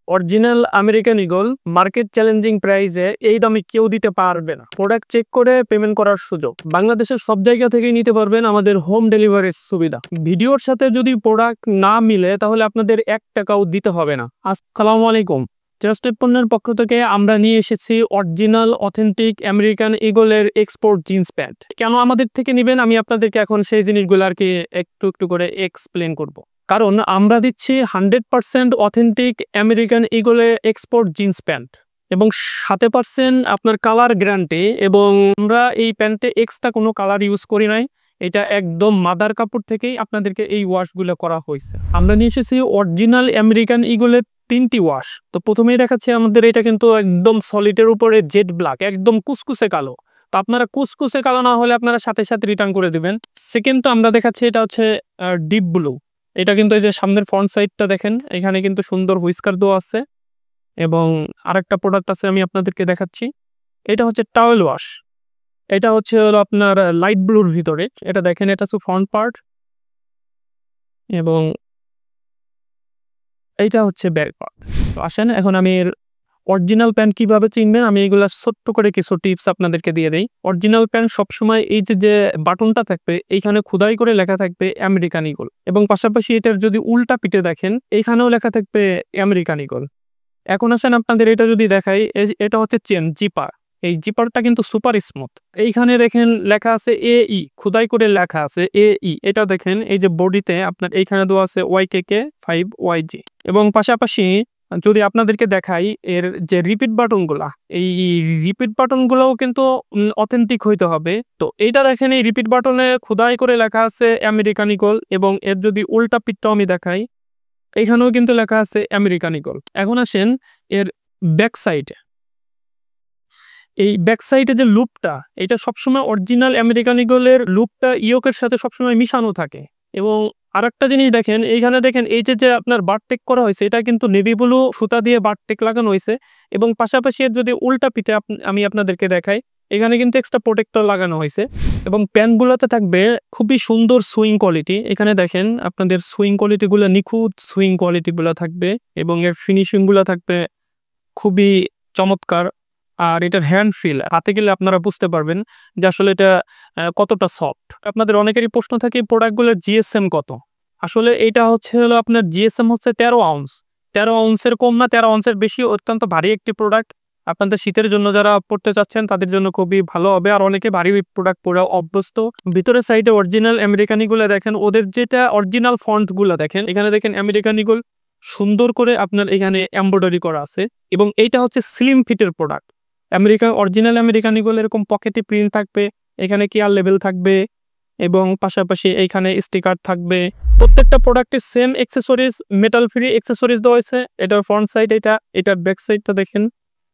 Original American eagle market challenging প্রাইসে এই দামে কেউ দিতে পারবে না। প্রোডাক্ট চেক করে পেমেন্ট করার সুযোগ বাংলাদেশের সব জায়গা থেকেই নিতে পারবেন আমাদের হোম ডেলিভারির সুবিধা। ভিডিওর সাথে যদি প্রোডাক্ট না মিলে তাহলে আপনাদের 1 টাকাও দিতে হবে না। আসসালামু আলাইকুম। ট্রাস্টেড পণ্যের পক্ষ থেকে আমরা নিয়ে এসেছি অরিজিনাল অথেন্টিক আমেরিকান ঈগলের এক্সপোর্ট জিন্স প্যান্ট। কেন আমাদের থেকে নেবেন আমি আপনাদেরকে এখন সেই জিনিসগুলো আর কি একটু একটু করে এক্সপ্লেন করব। কারণ আমরা দিচ্ছি 100% অথেন্টিক আমেরিকান ঈগলে এক্সপোর্ট জিন্স প্যান্ট এবং 7% আপনার কালার গ্যারান্টি, এবং আমরা এই প্যান্টে এক্সট্রা কোনো কালার ইউজ করি নাই। এটা একদম মাদার কাপড় থেকেই আপনাদেরকে এই ওয়াশগুলো করা হয়েছে। আমরা নিয়ে এসেছি অরিজিনাল আমেরিকান ঈগলের 3টি ওয়াশ। তো প্রথমেই দেখাচ্ছি আমাদের এটা কিন্তু একদম সলিডের উপরে জেড ব্ল্যাক, একদম কুসকুসে কালো। তো আপনারা কুসকুসে কালো না হলে আপনারা সাথে সাথে রিটার্ন করে দিবেন। সেকেন্ড তো আমরা দেখাচ্ছি এটা হচ্ছে ডিপ ব্লু। এটা কিন্তু এই যে সামনের ফ্রন্ট সাইডটা দেখেন, এখানে কিন্তু সুন্দর হুইস্কার দেওয়া আছে। এবং আরেকটা প্রোডাক্ট আছে আমি আপনাদেরকে দেখাচ্ছি, এটা হচ্ছে টাওয়েল ওয়াশ। এটা হচ্ছে হলো আপনার লাইট ব্লুর ভিতরে। এটা দেখেন, এটা হচ্ছে ফ্রন্ট পার্ট এবং এইটা হচ্ছে ব্যাক পার্ট। তো আসেন এখন আমি এর অরিজিনাল প্যান্ট কিভাবে চিনবেন আমি এগুলা ছোট্ট করে কিছু টিপস আপনাদেরকে দিয়ে দেই। অরিজিনাল প্যান্ট সবসময় এই যে বাটনটা থাকবে এইখানে খোদাই করে লেখা থাকবে আমেরিকান ঈগল, এবং পাশাপাশি এটার যদি উল্টা পিঠে দেখেন এইখানেও লেখা থাকবে আমেরিকান ঈগল। এখন আসেন আপনাদের এটা যদি দেখাই, এটা হচ্ছে চেন জিপার। এই জিপারটা কিন্তু সুপার স্মুথ। এইখানে দেখেন লেখা আছে AE, খোদাই করে লেখা আছে AE। এটা দেখেন এই যে বডিতে আপনার এইখানে দেওয়া আছে YKK5YG। এবং পাশাপাশি যদি আপনাদেরকে দেখাই এর যে রিপিট বাটনগুলা, এই রিপিট বাটনগুলোও কিন্তু অথেন্টিক হইতে হবে। তো এইটা দেখেন, এই রিপিট বাটনে খোদাই করে লেখা আছে আমেরিকান ঈগল, এবং এর যদি উল্টা পিঠটাও আমি দেখাই এইখানেও কিন্তু লেখা আছে আমেরিকান ঈগল। এখন আসেন এর ব্যাক সাইডে, এই ব্যাক সাইডে যে লুপটা, এটা সবসময় অরিজিনাল আমেরিকান ঈগলের লুপটা ইয়োকের সাথে সবসময় মিশানো থাকে। এবং আরেকটা জিনিস দেখেন, এইখানে দেখেন এই যে আপনার বারটেক করা হয়েছে, এটা কিন্তু নেভি ব্লু সুতা দিয়ে বারটেক লাগানো হয়েছে। এবং পাশাপাশি এর যদি উল্টা পিঠে আমি আপনাদেরকে দেখাই, এখানে কিন্তু এক্সট্রা প্রোটেক্টর লাগানো হয়েছে। এবং প্যান্টগুলোতে থাকবে খুবই সুন্দর সুইং কোয়ালিটি। এখানে দেখেন আপনাদের সুইং কোয়ালিটিগুলো, নিখুঁত সুইং কোয়ালিটিগুলো থাকবে, এবং এর ফিনিশিংগুলো থাকবে খুবই চমৎকার। আর এটার হ্যান্ড ফিল হাতে গেলে আপনারা বুঝতে পারবেন যে আসলে এটা কতটা সফট। আপনাদের অনেকেরই প্রশ্ন থাকে প্রোডাক্টগুলোর জিএসএম কত। আসলে এটা হচ্ছে হলো আপনার জিএসএম হচ্ছে 13 আউন্স। 13 আউন্সের কম না, 13 আউন্সের বেশি। অত্যন্ত ভারী একটি প্রোডাক্ট। আপনাদের শীতের জন্য যারা পড়তে চাচ্ছেন তাদের জন্য খুবই ভালো হবে। আর অনেকে ভারী প্রোডাক্ট পরে অভ্যস্ত। ভিতরের সাইডে অরিজিনাল আমেরিকান ঈগল দেখেন, ওদের যেটা অরিজিনাল ফন্টগুলো দেখেন, এখানে দেখেন আমেরিকান ঈগল সুন্দর করে আপনার এখানে এমব্রয়ডারি করা আছে। এবং এইটা হচ্ছে স্লিম ফিটের প্রোডাক্ট। অরিজিনাল আমেরিকান ঈগল এরকম পকেটে প্রিন্ট থাকবে, এখানে কেয়ার লেভেল থাকবে, এবং পাশাপাশি এইখানে স্টিকার থাকবে। প্রত্যেকটা প্রোডাক্টের same accessories, metal free accessories দেওয়া হয়েছে। এটার ফ্রন্ট সাইড এটা, এটার ব্যাক সাইডটা দেখেন,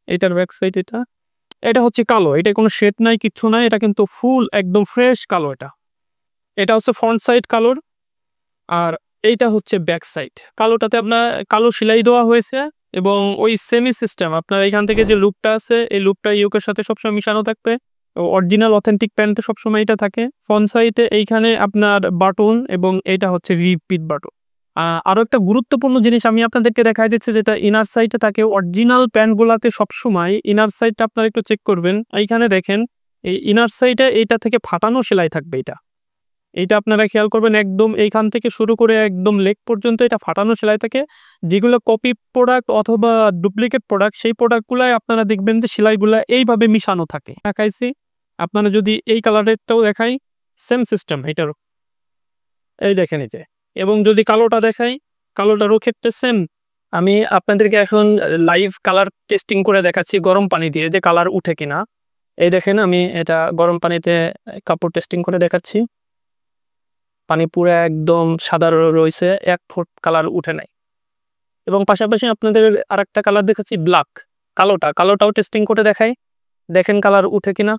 এটার ব্যাক সাইড এটা। এটা হচ্ছে কালো, এটা কোনো শেড নাই, কিচ্ছু নাই, এটা কিন্তু ফুল একদম ফ্রেশ কালো। এটা হচ্ছে ফ্রন্ট সাইড কালোর, আর এইটা হচ্ছে ব্যাক সাইড কালোটাতে আপনার কালো সেলাই দেওয়া হয়েছে। এবং ওই সেমি সিস্টেম আপনার এখান থেকে যে লুপটা আছে, এই লুপটা ইউকের সাথে সবসময় মিশানো থাকবে। অরিজিনাল অথেন্টিক প্যান্টে সবসময় এটা থাকে। ফ্রন্ট সাইডে এইখানে আপনার বাটন, এবং এটা হচ্ছে রিপিট বাটন। আরও একটা গুরুত্বপূর্ণ জিনিস আমি আপনাদেরকে দেখাই দিচ্ছি, যেটা ইনার সাইডে থাকে। অরিজিনাল প্যান্টগুলোতে সবসময় ইনার সাইডটা আপনারা একটু চেক করবেন। এইখানে দেখেন এই ইনার সাইডে এইটা থেকে ফাটানো সেলাই থাকবে। এইটা আপনারা খেয়াল করবেন, একদম এইখান থেকে শুরু করে একদম লেগ পর্যন্ত এটা ফাটানো সেলাই থাকে। যেগুলো কপি প্রোডাক্ট অথবা ডুপ্লিকেট প্রোডাক্ট, সেই প্রোডাক্টগুলাই আপনারা দেখবেন যে সেলাইগুলো এইভাবে মিশানো থাকে। দেখাইছি আপনারা যদি এই কালারেরটাও দেখাই, সেম সিস্টেম এটারও, এই দেখেন এই যে। এবং যদি কালোটা দেখাই, কালোটারও ক্ষেত্রে সেম। আমি আপনাদেরকে এখন লাইভ কালার টেস্টিং করে দেখাচ্ছি গরম পানি দিয়ে, যে কালার উঠে কিনা। এই দেখেন আমি এটা গরম পানিতে কাপড় টেস্টিং করে দেখাচ্ছি। পানি পুরো একদম সাদা রয়েছে, 1 ফুট কালার উঠে নাই। এবং পাশাপাশি আপনাদের আরেকটা কালার দেখাচ্ছি ব্ল্যাক, কালোটাও টেস্টিং করে দেখাই। দেখেন কালার উঠে কিনা।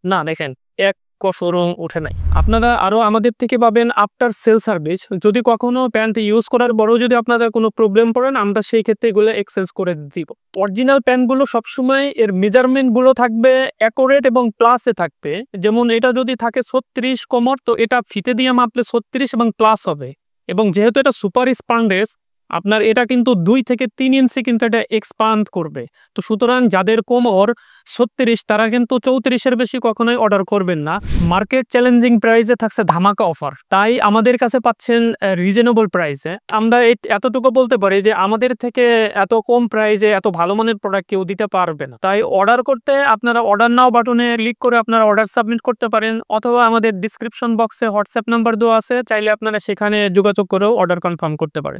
না, দেখেন 1 কসরং উঠে নাই। আপনারা আরও আমাদের থেকে পাবেন আফটার সেল সার্ভিস। যদি কখনো প্যান্ট ইউজ করার পরেও যদি আপনারা কোনো প্রবলেম পড়েন, আমরা সেই ক্ষেত্রে এগুলো এক্সচেঞ্জ করে দিব। অরিজিনাল প্যান্টগুলো সবসময় এর মেজারমেন্টগুলো থাকবে অ্যাকুরেট এবং প্লাসে থাকবে। যেমন এটা যদি থাকে 36 কোমর, তো এটা ফিতে দিয়ে মাপলে 36 এবং প্লাস হবে। এবং যেহেতু এটা সুপার স্পান্ডেস, আপনার এটা কিন্তু 2 থেকে 3 ইঞ্চি কিন্তু এটা এক্সপান্ড করবে। তো সুতরাং যাদের কোমর 36 তারা কিন্তু 34 এর বেশি কখনোই অর্ডার করবেন না। মার্কেট চ্যালেঞ্জিং প্রাইসে থাকছে ধামাকা অফার। তাই আমাদের কাছে পাচ্ছেন রিজনেবল প্রাইসে। আমরা এতটুকু বলতে পারি যে আমাদের থেকে এত কম প্রাইসে এত ভালো মানের প্রোডাক্ট কেউ দিতে পারবে না। তাই অর্ডার করতে আপনারা অর্ডার নাও বাটনে ক্লিক করে আপনারা অর্ডার সাবমিট করতে পারেন, অথবা আমাদের ডেসক্রিপশন বক্সে হোয়াটসঅ্যাপ নাম্বার দেওয়া আছে, চাইলে আপনারা সেখানে যোগাযোগ করেও অর্ডার কনফার্ম করতে পারেন।